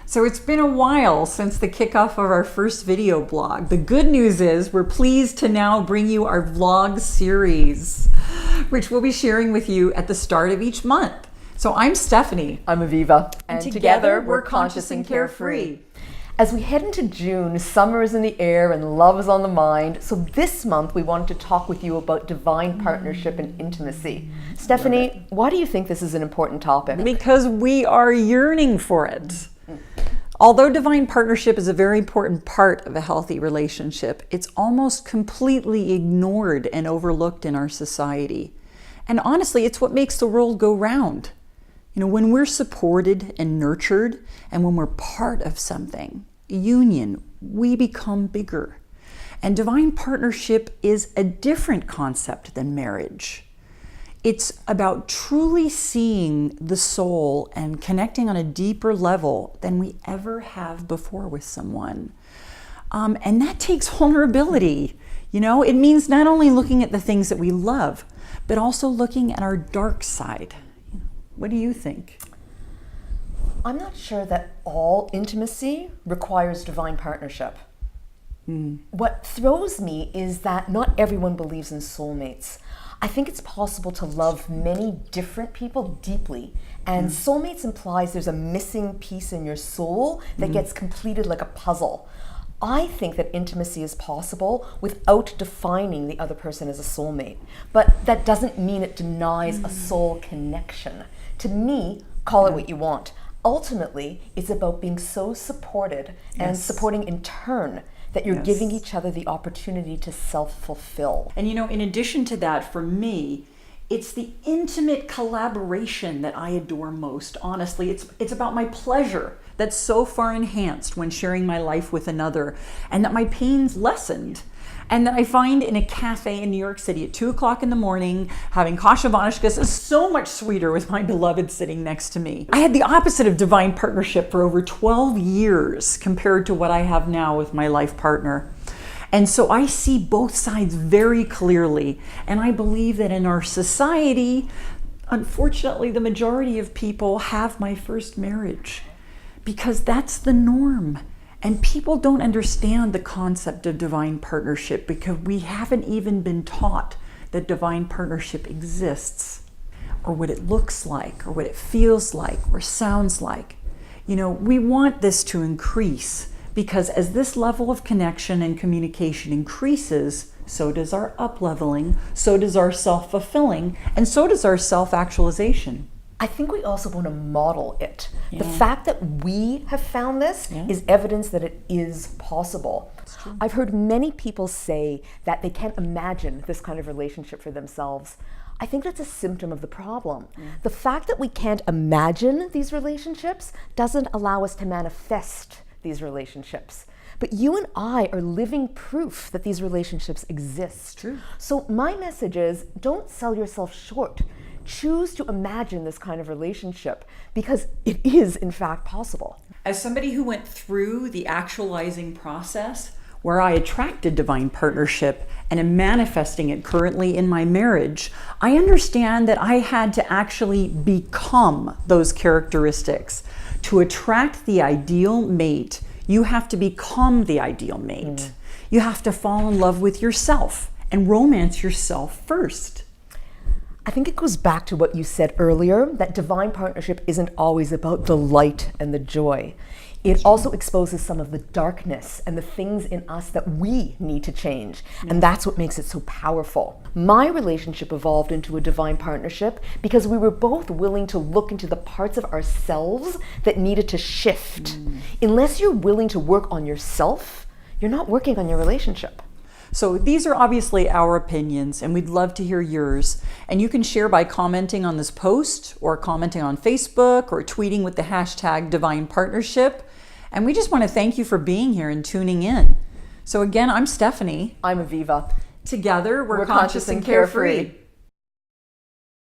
So it's been a while since the kickoff of our first video blog. The good news is we're pleased to now bring you our vlog series, which we'll be sharing with you at the start of each month. So I'm Stephanie. I'm Aviva. And together we're Conscious and Carefree. As we head into June, summer is in the air and love is on the mind. So this month we wanted to talk with you about divine partnership and intimacy. Stephanie, why do you think this is an important topic? Because we are yearning for it. Although divine partnership is a very important part of a healthy relationship, it's almost completely ignored and overlooked in our society. And honestly, it's what makes the world go round. You know, when we're supported and nurtured, and when we're part of something, a union, we become bigger. And divine partnership is a different concept than marriage. It's about truly seeing the soul and connecting on a deeper level than we ever have before with someone. And that takes vulnerability. You know, it means not only looking at the things that we love, but also looking at our dark side. What do you think? I'm not sure that all intimacy requires divine partnership. What throws me is that not everyone believes in soulmates. I think it's possible to love many different people deeply, and soulmates implies there's a missing piece in your soul that gets completed like a puzzle. I think that intimacy is possible without defining the other person as a soulmate, but that doesn't mean it denies a soul connection. To me, call it what you want. Ultimately, it's about being so supported and supporting in turn that you're giving each other the opportunity to self-fulfill. And you know, in addition to that, for me, it's the intimate collaboration that I adore most. Honestly, it's about my pleasure that's so far enhanced when sharing my life with another, and that my pain's lessened. And that I find in a cafe in New York City at 2 o'clock in the morning, having kasha vanishkas is so much sweeter with my beloved sitting next to me. I had the opposite of divine partnership for over 12 years compared to what I have now with my life partner. And so I see both sides very clearly. And I believe that in our society, unfortunately, the majority of people have my first marriage because that's the norm. And people don't understand the concept of divine partnership because we haven't even been taught that divine partnership exists, or what it looks like, or what it feels like, or sounds like. You know, we want this to increase because as this level of connection and communication increases, so does our up-leveling, so does our self-fulfilling, and so does our self-actualization. I think we also want to model it. The fact that we have found this is evidence that it is possible. I've heard many people say that they can't imagine this kind of relationship for themselves. I think that's a symptom of the problem. The fact that we can't imagine these relationships doesn't allow us to manifest these relationships. But you and I are living proof that these relationships exist. So my message is, don't sell yourself short. Choose to imagine this kind of relationship because it is in fact possible. As somebody who went through the actualizing process where I attracted divine partnership and am manifesting it currently in my marriage, I understand that I had to actually become those characteristics. To attract the ideal mate, you have to become the ideal mate. You have to fall in love with yourself and romance yourself first. I think it goes back to what you said earlier, that divine partnership isn't always about the light and the joy. It also exposes some of the darkness and the things in us that we need to change. And that's what makes it so powerful. My relationship evolved into a divine partnership because we were both willing to look into the parts of ourselves that needed to shift. Unless you're willing to work on yourself, you're not working on your relationship. So these are obviously our opinions, and we'd love to hear yours. And you can share by commenting on this post, or commenting on Facebook, or tweeting with the hashtag Divine Partnership. And we just want to thank you for being here and tuning in. So again, I'm Stephanie. I'm Aviva. Together, we're conscious and carefree.